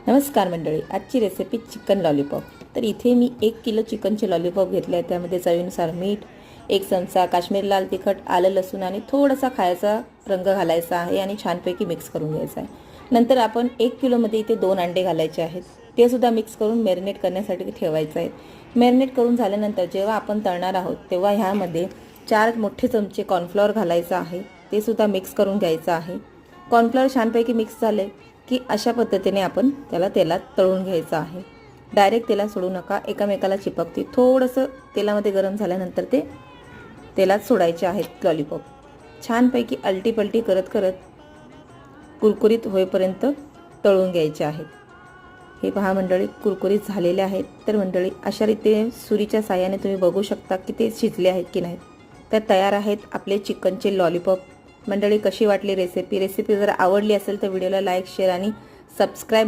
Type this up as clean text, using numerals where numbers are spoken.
नमस्कार मंडळी, आजची रेसिपी चिकन लॉलीपॉप। तर इथे मी 1 किलो चिकनचे लॉलीपॉप घेतले आहे। त्यामध्ये चवीनुसार मीठ, 1 चमचा काश्मीरी लाल तिखट, आलं लसूण आणि थोडासा खायचा रंग घालायचा आहे आणि छानपैकी मिक्स करून घ्यायचा आहे। नंतर आपण 1 किलोमध्ये इथे 2 अंडे घालायचे आहेत, ते सुद्धा मिक्स करून मॅरिनेट करण्यासाठी ठेवायचं आहे। मॅरिनेट करून झाल्यानंतर जेव्हा आपण तळणार आहोत तेव्हा ह्यामध्ये 4 मोठे चमचे कॉर्नफ्लॉवर घालायचं आहे, ते सुद्धा मिक्स करून घ्यायचं आहे। कॉर्नफ्लॉवर छानपैकी मिक्स झाले की अशा पद्धतीने आपण त्याला तेलात तळून घ्यायचं आहे। डायरेक्ट तेलात सोडू नका, एकमेकाला चिपकते। थोडंसं तेलामध्ये गरम झाल्यानंतर ते तेलात सोडायचे आहेत लॉलीपॉप। छानपैकी अलटी-पलटी करत करत कुरकुरीत होईपर्यंत तळून घ्यायचे आहेत। हे पहा मंडळी, कुरकुरीत झालेले आहेत। तर मंडळी, अशा रीतीने सुरीच्या साहाय्याने तुम्ही बघू शकता की ते शिजले आहेत की नाही। तर तयार आहेत आपले चिकनचे लॉलीपॉप। मंडळी, कशी वाटली रेसिपी जर आवडली असेल तर व्हिडिओला लाईक, शेअर आणि सबस्क्राइब